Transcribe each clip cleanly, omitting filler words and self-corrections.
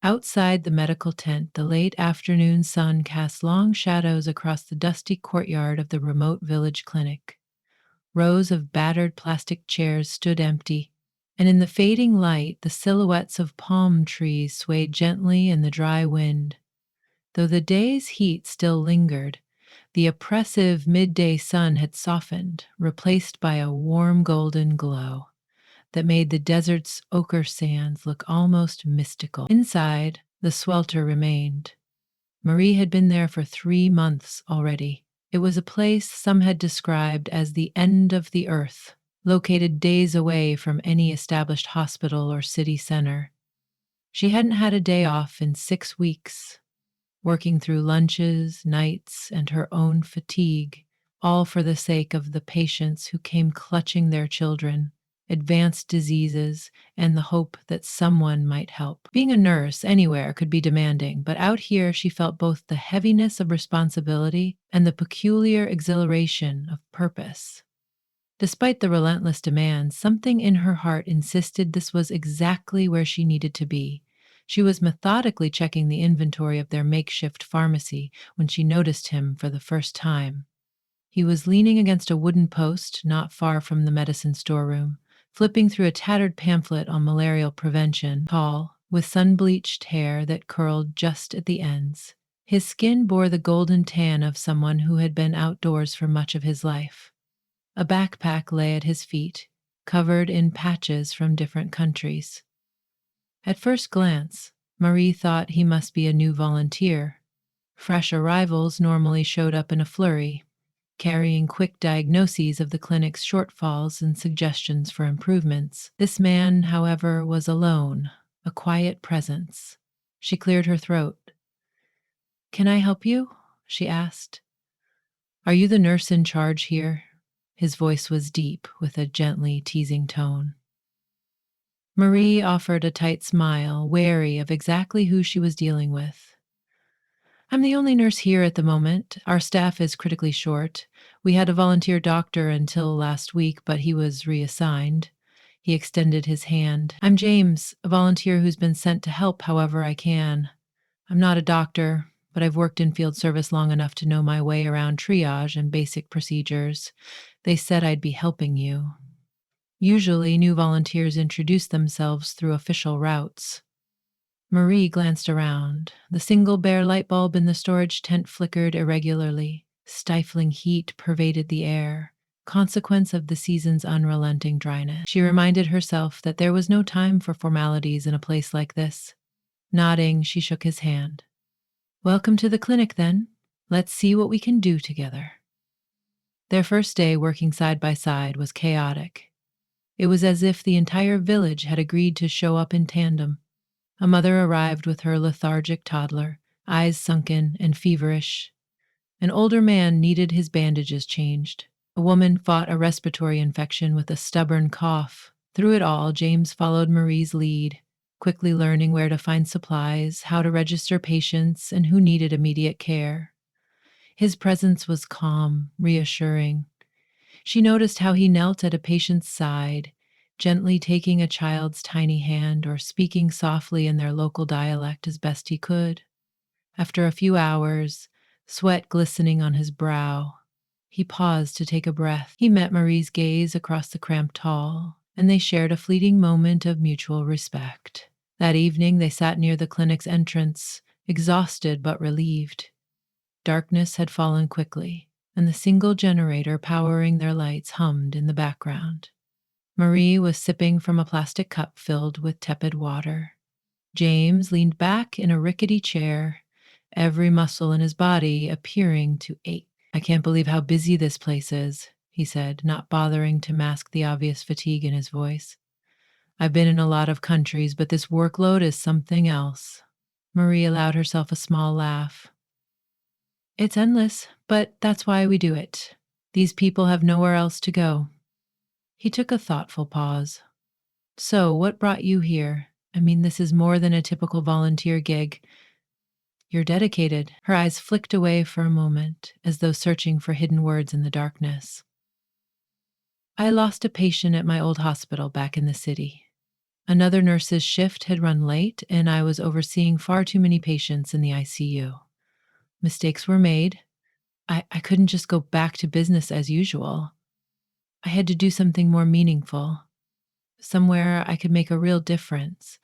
Outside the medical tent, the late afternoon sun cast long shadows across the dusty courtyard of the remote village clinic. Rows of battered plastic chairs stood empty, and in the fading light, the silhouettes of palm trees swayed gently in the dry wind. Though the day's heat still lingered, the oppressive midday sun had softened, replaced by a warm golden glow that made the desert's ochre sands look almost mystical. Inside, the swelter remained. Marie had been there for 3 months already. It was a place some had described as the end of the earth, located days away from any established hospital or city center. She hadn't had a day off in 6 weeks, working through lunches, nights, and her own fatigue, all for the sake of the patients who came clutching their children, advanced diseases, and the hope that someone might help. Being a nurse anywhere could be demanding, but out here she felt both the heaviness of responsibility and the peculiar exhilaration of purpose. Despite the relentless demands, something in her heart insisted this was exactly where she needed to be. She was methodically checking the inventory of their makeshift pharmacy when she noticed him for the first time. He was leaning against a wooden post not far from the medicine storeroom, flipping through a tattered pamphlet on malarial prevention, tall, with sun-bleached hair that curled just at the ends. His skin bore the golden tan of someone who had been outdoors for much of his life. A backpack lay at his feet, covered in patches from different countries. At first glance, Marie thought he must be a new volunteer. Fresh arrivals normally showed up in a flurry, carrying quick diagnoses of the clinic's shortfalls and suggestions for improvements. This man, however, was alone, a quiet presence. She cleared her throat. "Can I help you?" she asked. "Are you the nurse in charge here?" His voice was deep, with a gently teasing tone. Marie offered a tight smile, wary of exactly who she was dealing with. "I'm the only nurse here at the moment. Our staff is critically short. We had a volunteer doctor until last week, but he was reassigned." He extended his hand. "I'm James, a volunteer who's been sent to help however I can. I'm not a doctor, but I've worked in field service long enough to know my way around triage and basic procedures. They said I'd be helping you." Usually, new volunteers introduce themselves through official routes. Marie glanced around. The single bare light bulb in the storage tent flickered irregularly. Stifling heat pervaded the air, consequence of the season's unrelenting dryness. She reminded herself that there was no time for formalities in a place like this. Nodding, she shook his hand. "Welcome to the clinic, then. Let's see what we can do together." Their first day working side by side was chaotic. It was as if the entire village had agreed to show up in tandem. A mother arrived with her lethargic toddler, eyes sunken and feverish. An older man needed his bandages changed. A woman fought a respiratory infection with a stubborn cough. Through it all, James followed Marie's lead, quickly learning where to find supplies, how to register patients, and who needed immediate care. His presence was calm, reassuring. She noticed how he knelt at a patient's side, gently taking a child's tiny hand or speaking softly in their local dialect as best he could. After a few hours, sweat glistening on his brow, he paused to take a breath. He met Marie's gaze across the cramped hall, and they shared a fleeting moment of mutual respect. That evening, they sat near the clinic's entrance, exhausted but relieved. Darkness had fallen quickly, and the single generator powering their lights hummed in the background. Marie was sipping from a plastic cup filled with tepid water. James leaned back in a rickety chair, every muscle in his body appearing to ache. "I can't believe how busy this place is," he said, not bothering to mask the obvious fatigue in his voice. "I've been in a lot of countries, but this workload is something else." Marie allowed herself a small laugh. "It's endless, but that's why we do it. These people have nowhere else to go." He took a thoughtful pause. "So, what brought you here? I mean, this is more than a typical volunteer gig. You're dedicated." Her eyes flicked away for a moment, as though searching for hidden words in the darkness. "I lost a patient at my old hospital back in the city. Another nurse's shift had run late, and I was overseeing far too many patients in the ICU. Mistakes were made. I couldn't just go back to business as usual. I had to do something more meaningful, somewhere I could make a real difference.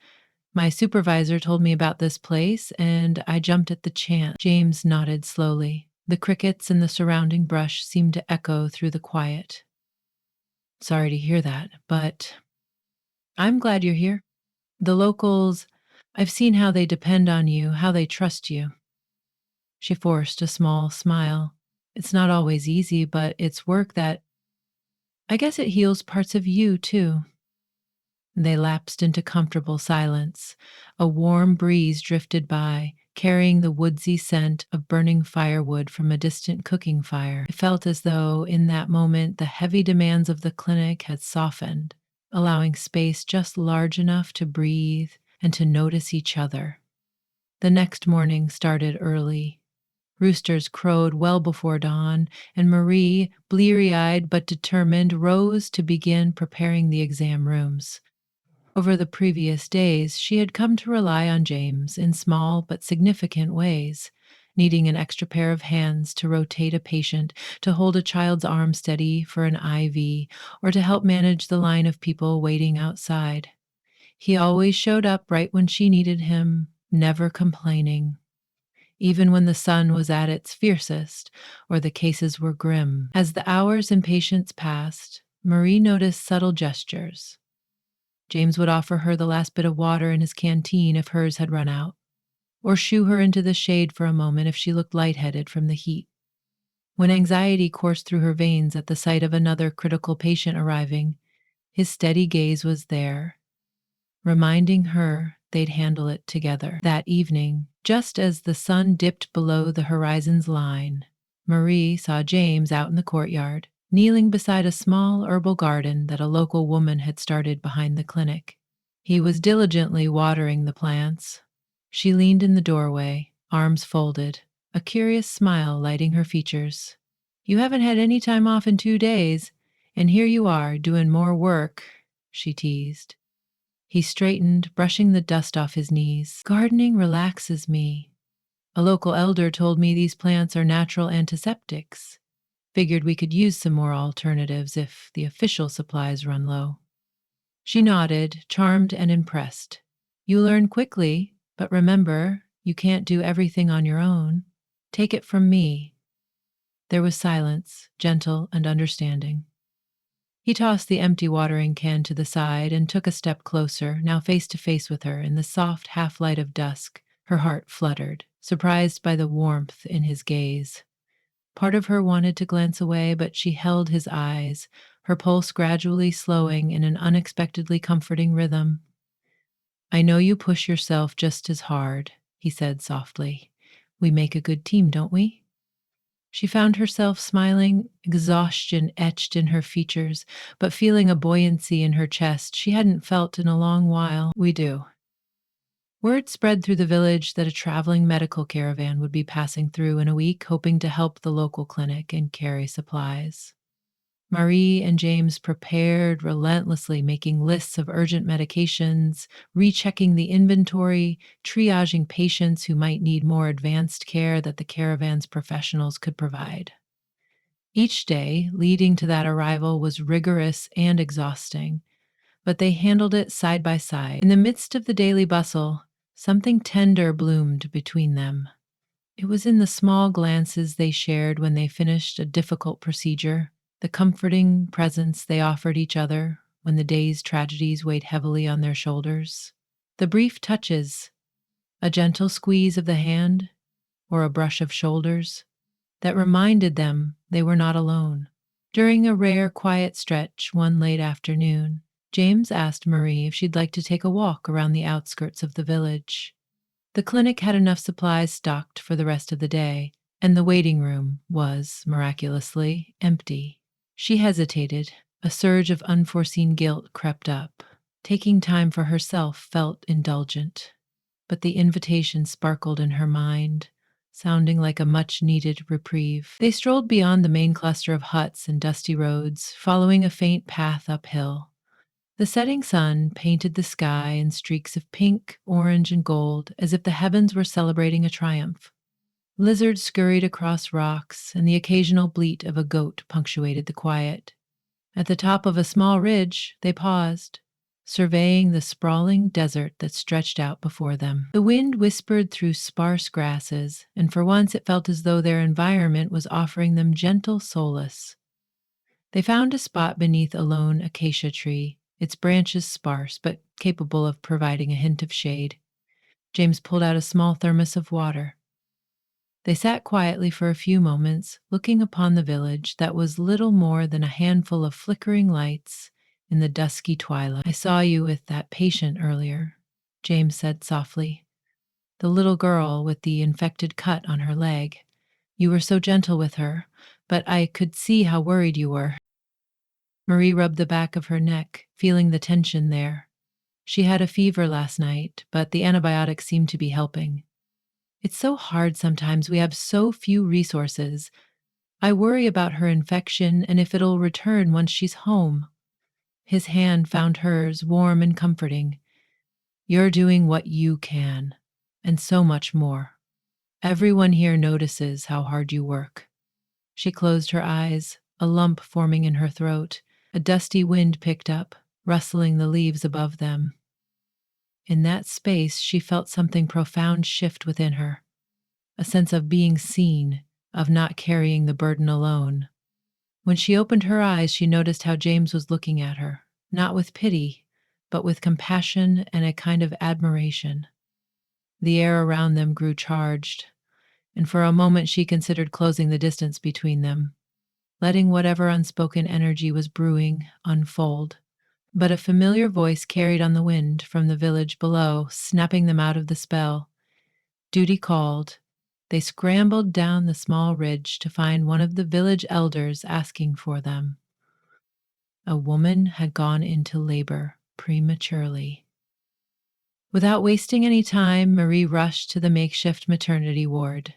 My supervisor told me about this place, and I jumped at the chance. James nodded slowly. The crickets and the surrounding brush seemed to echo through the quiet. Sorry to hear that, but I'm glad you're here. The locals, I've seen how they depend on you, how they trust you. She forced a small smile. It's not always easy, but it's work that I guess it heals parts of you, too. They lapsed into comfortable silence. A warm breeze drifted by, carrying the woodsy scent of burning firewood from a distant cooking fire. It felt as though, in that moment, the heavy demands of the clinic had softened, allowing space just large enough to breathe and to notice each other. The next morning started early. Roosters crowed well before dawn, and Marie, bleary eyed but determined, rose to begin preparing the exam rooms. Over the previous days, she had come to rely on James in small but significant ways, needing an extra pair of hands to rotate a patient, to hold a child's arm steady for an IV, or to help manage the line of people waiting outside. He always showed up right when she needed him, never complaining, even when the sun was at its fiercest or the cases were grim. As the hours and patients passed, Marie noticed subtle gestures. James would offer her the last bit of water in his canteen if hers had run out, or shoo her into the shade for a moment if she looked lightheaded from the heat. When anxiety coursed through her veins at the sight of another critical patient arriving, his steady gaze was there, reminding her they'd handle it together. That evening, just as the sun dipped below the horizon's line, Marie saw James out in the courtyard, kneeling beside a small herbal garden that a local woman had started behind the clinic. He was diligently watering the plants. She leaned in the doorway, arms folded, a curious smile lighting her features. "You haven't had any time off in 2 days, and here you are doing more work," she teased. He straightened, brushing the dust off his knees. "Gardening relaxes me. A local elder told me these plants are natural antiseptics. Figured we could use some more alternatives if the official supplies run low." She nodded, charmed and impressed. "You learn quickly, but remember, you can't do everything on your own. Take it from me." There was silence, gentle and understanding. He tossed the empty watering can to the side and took a step closer, now face to face with her in the soft half-light of dusk. Her heart fluttered, surprised by the warmth in his gaze. Part of her wanted to glance away, but she held his eyes, her pulse gradually slowing in an unexpectedly comforting rhythm. "I know you push yourself just as hard," he said softly. "We make a good team, don't we?" She found herself smiling, exhaustion etched in her features, but feeling a buoyancy in her chest she hadn't felt in a long while. "We do." Word spread through the village that a traveling medical caravan would be passing through in a week, hoping to help the local clinic and carry supplies. Marie and James prepared relentlessly, making lists of urgent medications, rechecking the inventory, triaging patients who might need more advanced care that the caravan's professionals could provide. Each day leading to that arrival was rigorous and exhausting, but they handled it side by side. In the midst of the daily bustle, something tender bloomed between them. It was in the small glances they shared when they finished a difficult procedure, the comforting presence they offered each other when the day's tragedies weighed heavily on their shoulders. The brief touches, a gentle squeeze of the hand or a brush of shoulders, that reminded them they were not alone. During a rare quiet stretch one late afternoon, James asked Marie if she'd like to take a walk around the outskirts of the village. The clinic had enough supplies stocked for the rest of the day, and the waiting room was, miraculously, empty. She hesitated. A surge of unforeseen guilt crept up. Taking time for herself felt indulgent, but the invitation sparkled in her mind, sounding like a much-needed reprieve. They strolled beyond the main cluster of huts and dusty roads, following a faint path uphill. The setting sun painted the sky in streaks of pink, orange, and gold, as if the heavens were celebrating a triumph. Lizards scurried across rocks, and the occasional bleat of a goat punctuated the quiet. At the top of a small ridge, they paused, surveying the sprawling desert that stretched out before them. The wind whispered through sparse grasses, and for once it felt as though their environment was offering them gentle solace. They found a spot beneath a lone acacia tree, its branches sparse but capable of providing a hint of shade. James pulled out a small thermos of water. They sat quietly for a few moments, looking upon the village that was little more than a handful of flickering lights in the dusky twilight. "I saw you with that patient earlier," James said softly. "The little girl with the infected cut on her leg. You were so gentle with her, but I could see how worried you were." Marie rubbed the back of her neck, feeling the tension there. She had a fever last night, but the antibiotics seemed to be helping. "It's so hard sometimes. We have so few resources. I worry about her infection and if it'll return once she's home." His hand found hers, warm and comforting. "You're doing what you can, and so much more. Everyone here notices how hard you work." She closed her eyes, a lump forming in her throat. A dusty wind picked up, rustling the leaves above them. In that space, she felt something profound shift within her, a sense of being seen, of not carrying the burden alone. When she opened her eyes, she noticed how James was looking at her, not with pity, but with compassion and a kind of admiration. The air around them grew charged, and for a moment she considered closing the distance between them, letting whatever unspoken energy was brewing unfold. But a familiar voice carried on the wind from the village below, snapping them out of the spell. Duty called. They scrambled down the small ridge to find one of the village elders asking for them. A woman had gone into labor prematurely. Without wasting any time, Marie rushed to the makeshift maternity ward.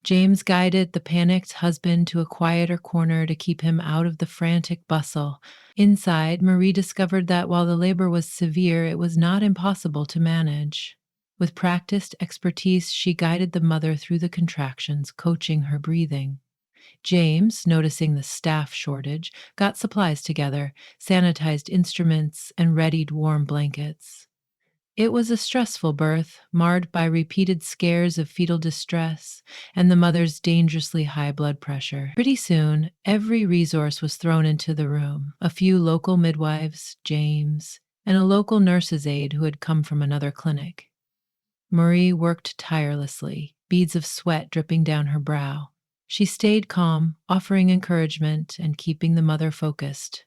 James guided the panicked husband to a quieter corner to keep him out of the frantic bustle. Inside, Marie discovered that while the labor was severe, it was not impossible to manage. With practiced expertise, she guided the mother through the contractions, coaching her breathing. James, noticing the staff shortage, got supplies together, sanitized instruments, and readied warm blankets. It was a stressful birth, marred by repeated scares of fetal distress and the mother's dangerously high blood pressure. Pretty soon, every resource was thrown into the room. A few local midwives, James, and a local nurse's aide who had come from another clinic. Marie worked tirelessly, beads of sweat dripping down her brow. She stayed calm, offering encouragement and keeping the mother focused.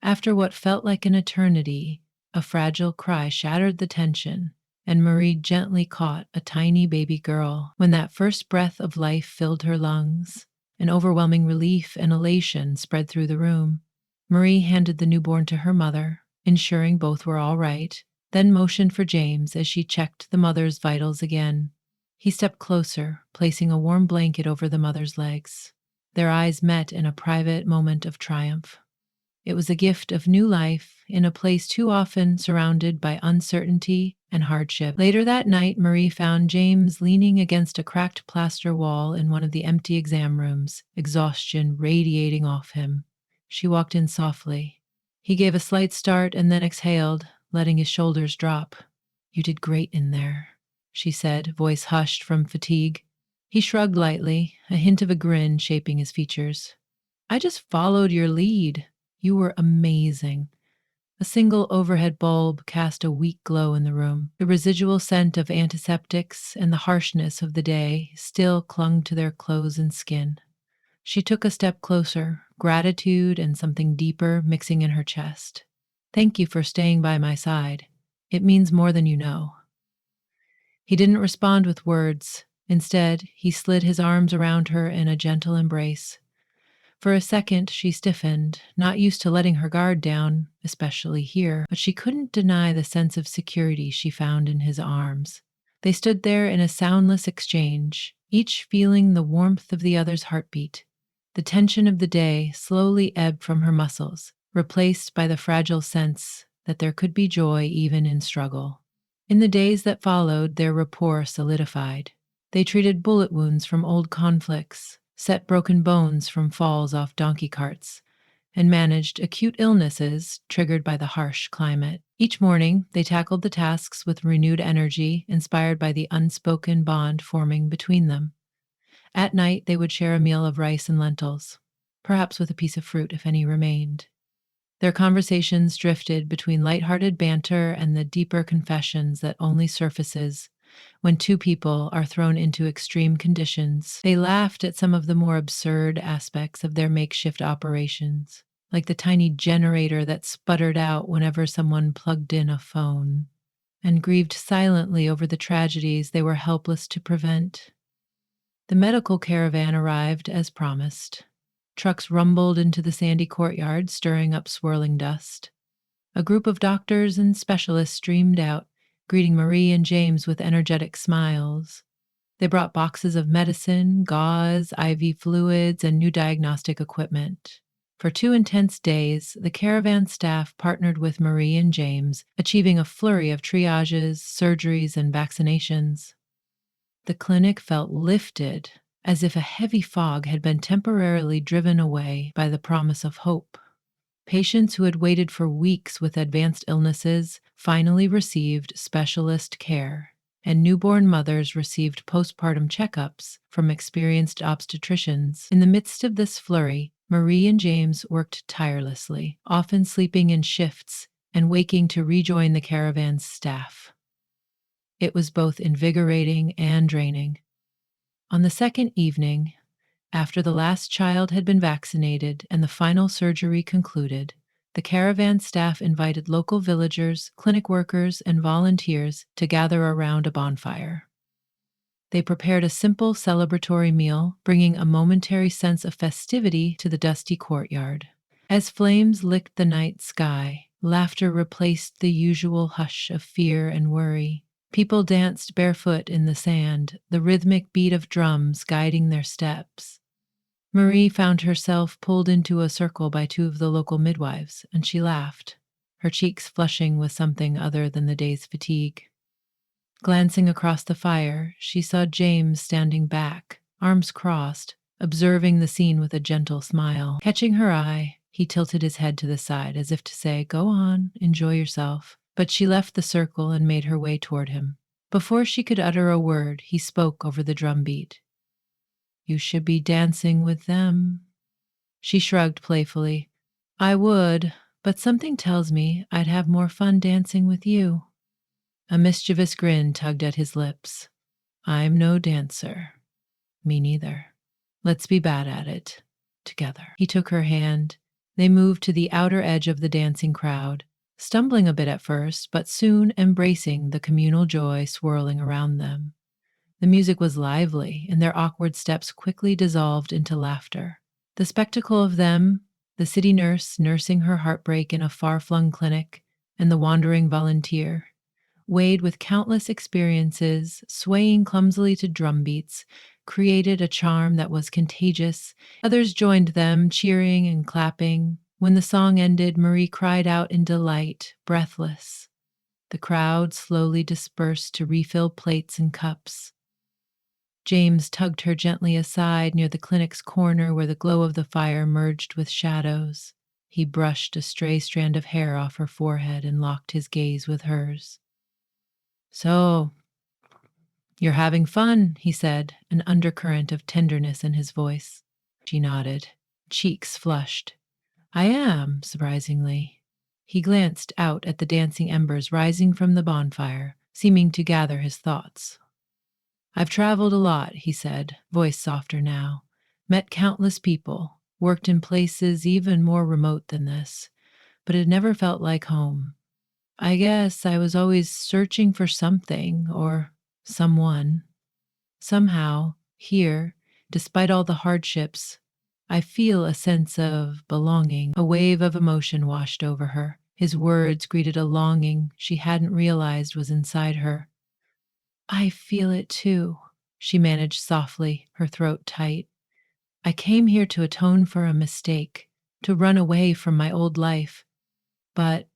After what felt like an eternity, a fragile cry shattered the tension, and Marie gently caught a tiny baby girl. When that first breath of life filled her lungs, an overwhelming relief and elation spread through the room. Marie handed the newborn to her mother, ensuring both were all right, then motioned for James as she checked the mother's vitals again. He stepped closer, placing a warm blanket over the mother's legs. Their eyes met in a private moment of triumph. It was a gift of new life in a place too often surrounded by uncertainty and hardship. Later that night, Marie found James leaning against a cracked plaster wall in one of the empty exam rooms, exhaustion radiating off him. She walked in softly. He gave a slight start and then exhaled, letting his shoulders drop. "You did great in there," she said, voice hushed from fatigue. He shrugged lightly, a hint of a grin shaping his features. "I just followed your lead. You were amazing." A single overhead bulb cast a weak glow in the room. The residual scent of antiseptics and the harshness of the day still clung to their clothes and skin. She took a step closer, gratitude and something deeper mixing in her chest. "Thank you for staying by my side. It means more than you know." He didn't respond with words. Instead, he slid his arms around her in a gentle embrace. For a second, she stiffened, not used to letting her guard down, especially here, but she couldn't deny the sense of security she found in his arms. They stood there in a soundless exchange, each feeling the warmth of the other's heartbeat. The tension of the day slowly ebbed from her muscles, replaced by the fragile sense that there could be joy even in struggle. In the days that followed, their rapport solidified. They treated bullet wounds from old conflicts, set broken bones from falls off donkey carts, and managed acute illnesses triggered by the harsh climate. Each morning, they tackled the tasks with renewed energy, inspired by the unspoken bond forming between them. At night, they would share a meal of rice and lentils, perhaps with a piece of fruit if any remained. Their conversations drifted between lighthearted banter and the deeper confessions that only surfaces when two people are thrown into extreme conditions. They laughed at some of the more absurd aspects of their makeshift operations, like the tiny generator that sputtered out whenever someone plugged in a phone, and grieved silently over the tragedies they were helpless to prevent. The medical caravan arrived as promised. Trucks rumbled into the sandy courtyard, stirring up swirling dust. A group of doctors and specialists streamed out, greeting Marie and James with energetic smiles. They brought boxes of medicine, gauze, IV fluids, and new diagnostic equipment. For 2 intense days, the caravan staff partnered with Marie and James, achieving a flurry of triages, surgeries, and vaccinations. The clinic felt lifted, as if a heavy fog had been temporarily driven away by the promise of hope. Patients who had waited for weeks with advanced illnesses finally received specialist care, and newborn mothers received postpartum checkups from experienced obstetricians. In the midst of this flurry, Marie and James worked tirelessly, often sleeping in shifts and waking to rejoin the caravan's staff. It was both invigorating and draining. On the second evening, after the last child had been vaccinated and the final surgery concluded, the caravan staff invited local villagers, clinic workers, and volunteers to gather around a bonfire. They prepared a simple celebratory meal, bringing a momentary sense of festivity to the dusty courtyard. As flames licked the night sky, laughter replaced the usual hush of fear and worry. People danced barefoot in the sand, the rhythmic beat of drums guiding their steps. Marie found herself pulled into a circle by two of the local midwives, and she laughed, her cheeks flushing with something other than the day's fatigue. Glancing across the fire, she saw James standing back, arms crossed, observing the scene with a gentle smile. Catching her eye, he tilted his head to the side as if to say, "Go on, enjoy yourself." But she left the circle and made her way toward him. Before she could utter a word, he spoke over the drumbeat. "You should be dancing with them." She shrugged playfully. "I would, but something tells me I'd have more fun dancing with you." A mischievous grin tugged at his lips. "I'm no dancer." "Me neither. Let's be bad at it. Together." He took her hand. They moved to the outer edge of the dancing crowd, stumbling a bit at first, but soon embracing the communal joy swirling around them. The music was lively, and their awkward steps quickly dissolved into laughter. The spectacle of them, the city nurse nursing her heartbreak in a far-flung clinic, and the wandering volunteer, weighed with countless experiences, swaying clumsily to drum beats, created a charm that was contagious. Others joined them, cheering and clapping. When the song ended, Marie cried out in delight, breathless. The crowd slowly dispersed to refill plates and cups. James tugged her gently aside near the clinic's corner where the glow of the fire merged with shadows. He brushed a stray strand of hair off her forehead and locked his gaze with hers. "So, you're having fun," he said, an undercurrent of tenderness in his voice. She nodded, cheeks flushed. "I am, surprisingly." He glanced out at the dancing embers rising from the bonfire, seeming to gather his thoughts. "I've traveled a lot," he said, voice softer now. "Met countless people, worked in places even more remote than this, but it never felt like home. I guess I was always searching for something or someone. Somehow, here, despite all the hardships, I feel a sense of belonging." A wave of emotion washed over her. His words greeted a longing she hadn't realized was inside her. "I feel it too," she managed softly, her throat tight. "I came here to atone for a mistake, to run away from my old life. But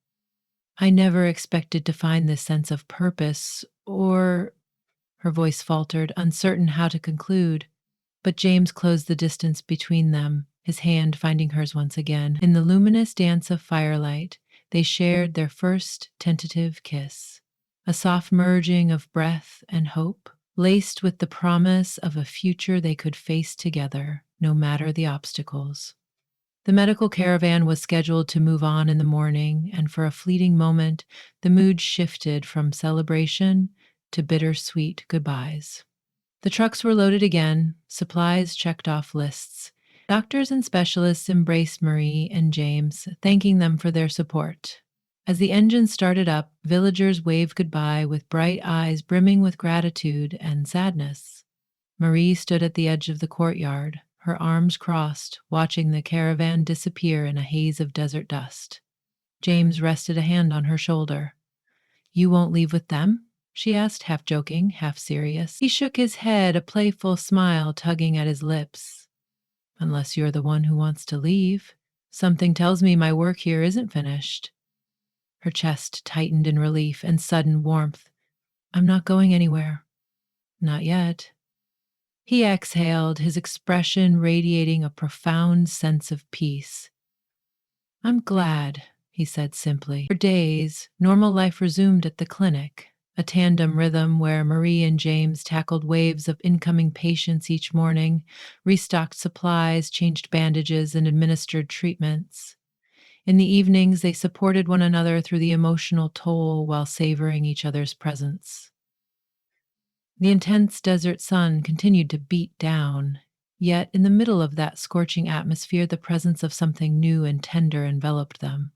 I never expected to find this sense of purpose or. Her voice faltered, uncertain how to conclude. But James closed the distance between them, his hand finding hers once again. In the luminous dance of firelight, they shared their first tentative kiss, a soft merging of breath and hope, laced with the promise of a future they could face together, no matter the obstacles. The medical caravan was scheduled to move on in the morning, and for a fleeting moment, the mood shifted from celebration to bittersweet goodbyes. The trucks were loaded again, supplies checked off lists. Doctors and specialists embraced Marie and James, thanking them for their support. As the engine started up, villagers waved goodbye with bright eyes brimming with gratitude and sadness. Marie stood at the edge of the courtyard, her arms crossed, watching the caravan disappear in a haze of desert dust. James rested a hand on her shoulder. "You won't leave with them?" she asked, half joking, half serious. He shook his head, a playful smile tugging at his lips. "Unless you're the one who wants to leave. Something tells me my work here isn't finished." Her chest tightened in relief and sudden warmth. "I'm not going anywhere. Not yet." He exhaled, his expression radiating a profound sense of peace. "I'm glad," he said simply. For days, normal life resumed at the clinic, a tandem rhythm where Marie and James tackled waves of incoming patients each morning, restocked supplies, changed bandages, and administered treatments. In the evenings, they supported one another through the emotional toll while savoring each other's presence. The intense desert sun continued to beat down, yet in the middle of that scorching atmosphere, the presence of something new and tender enveloped them,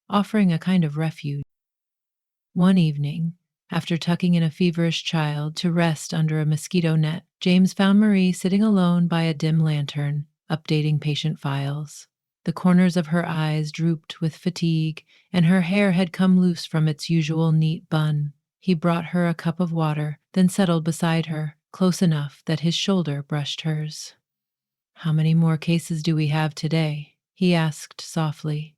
offering a kind of refuge. One evening, after tucking in a feverish child to rest under a mosquito net, James found Marie sitting alone by a dim lantern, updating patient files. The corners of her eyes drooped with fatigue, and her hair had come loose from its usual neat bun. He brought her a cup of water, then settled beside her, close enough that his shoulder brushed hers. "How many more cases do we have today?" he asked softly.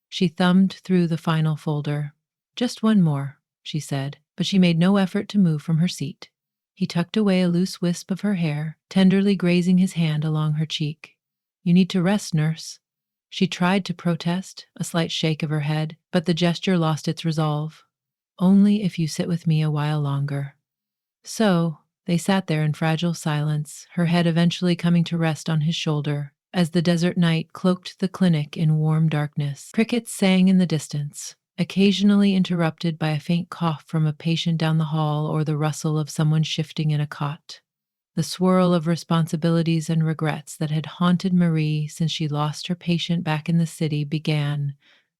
She thumbed through the final folder. "Just one more," she said, but she made no effort to move from her seat. He tucked away a loose wisp of her hair, tenderly grazing his hand along her cheek. "You need to rest, nurse." She tried to protest, a slight shake of her head, but the gesture lost its resolve. "Only if you sit with me a while longer." So they sat there in fragile silence, her head eventually coming to rest on his shoulder, as the desert night cloaked the clinic in warm darkness. Crickets sang in the distance, occasionally interrupted by a faint cough from a patient down the hall or the rustle of someone shifting in a cot. The swirl of responsibilities and regrets that had haunted Marie since she lost her patient back in the city began,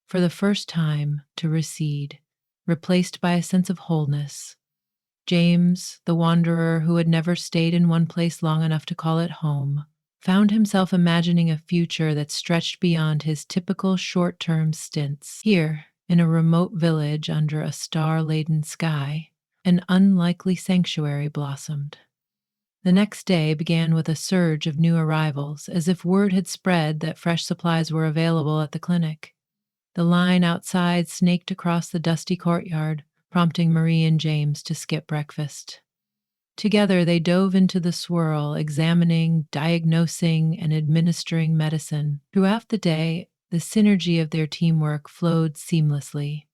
for the first time, to recede, replaced by a sense of wholeness. James, the wanderer who had never stayed in one place long enough to call it home, found himself imagining a future that stretched beyond his typical short-term stints. Here, in a remote village under a star-laden sky, an unlikely sanctuary blossomed. The next day began with a surge of new arrivals, as if word had spread that fresh supplies were available at the clinic. The line outside snaked across the dusty courtyard, prompting Marie and James to skip breakfast. Together, they dove into the swirl, examining, diagnosing, and administering medicine. Throughout the day, the synergy of their teamwork flowed seamlessly.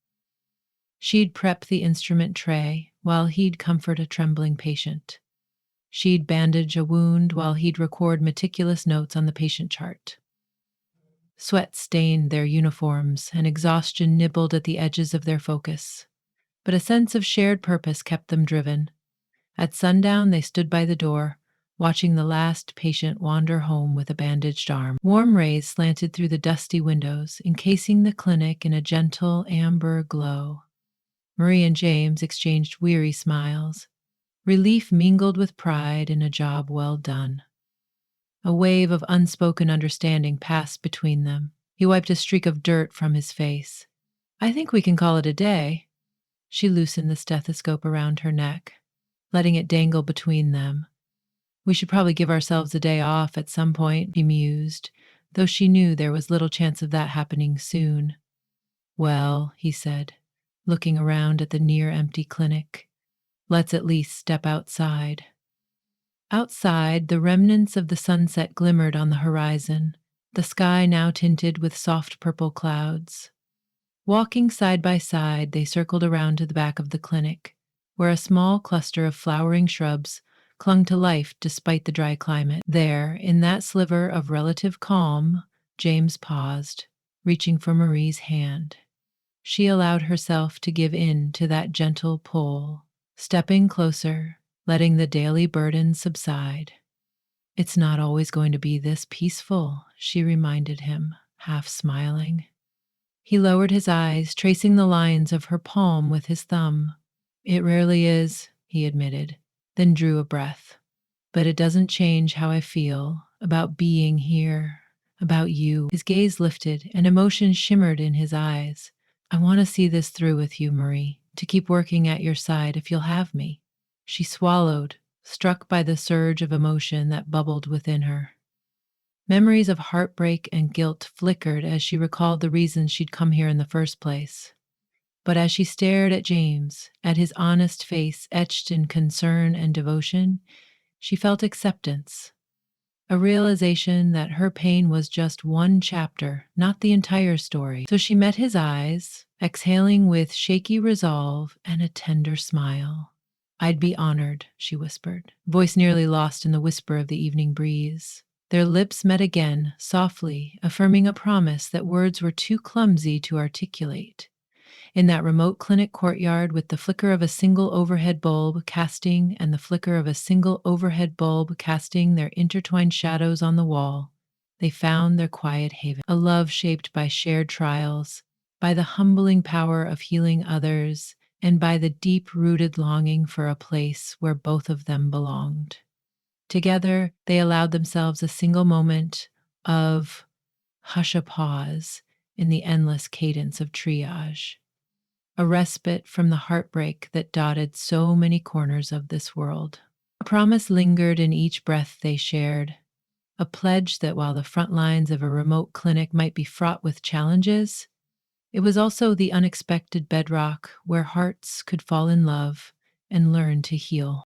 She'd prep the instrument tray, while he'd comfort a trembling patient. She'd bandage a wound, while he'd record meticulous notes on the patient chart. Sweat stained their uniforms, and exhaustion nibbled at the edges of their focus. But a sense of shared purpose kept them driven. At sundown, they stood by the door, watching the last patient wander home with a bandaged arm. Warm rays slanted through the dusty windows, encasing the clinic in a gentle amber glow. Marie and James exchanged weary smiles, relief mingled with pride in a job well done. A wave of unspoken understanding passed between them. He wiped a streak of dirt from his face. "I think we can call it a day." She loosened the stethoscope around her neck, letting it dangle between them. "We should probably give ourselves a day off at some point," he mused, though she knew there was little chance of that happening soon. "Well," he said, looking around at the near empty clinic, "let's at least step outside." Outside, the remnants of the sunset glimmered on the horizon, the sky now tinted with soft purple clouds. Walking side by side, they circled around to the back of the clinic, where a small cluster of flowering shrubs clung to life despite the dry climate. There, in that sliver of relative calm, James paused, reaching for Marie's hand. She allowed herself to give in to that gentle pull, stepping closer, letting the daily burden subside. "It's not always going to be this peaceful," she reminded him, half smiling. He lowered his eyes, tracing the lines of her palm with his thumb. "It rarely is," he admitted, then drew a breath. "But it doesn't change how I feel about being here, about you." His gaze lifted, and emotion shimmered in his eyes. "I want to see this through with you, Marie, to keep working at your side if you'll have me." She swallowed, struck by the surge of emotion that bubbled within her. Memories of heartbreak and guilt flickered as she recalled the reasons she'd come here in the first place. But as she stared at James, at his honest face etched in concern and devotion, she felt acceptance, a realization that her pain was just one chapter, not the entire story. So she met his eyes, exhaling with shaky resolve and a tender smile. "I'd be honored," she whispered, voice nearly lost in the whisper of the evening breeze. Their lips met again, softly, affirming a promise that words were too clumsy to articulate. In that remote clinic courtyard, with the flicker of a single overhead bulb casting and the flicker of a single overhead bulb casting their intertwined shadows on the wall, they found their quiet haven, a love shaped by shared trials, by the humbling power of healing others, and by the deep-rooted longing for a place where both of them belonged. Together, they allowed themselves a single moment of hush, a pause in the endless cadence of triage, a respite from the heartbreak that dotted so many corners of this world. A promise lingered in each breath they shared, a pledge that while the front lines of a remote clinic might be fraught with challenges, it was also the unexpected bedrock where hearts could fall in love and learn to heal.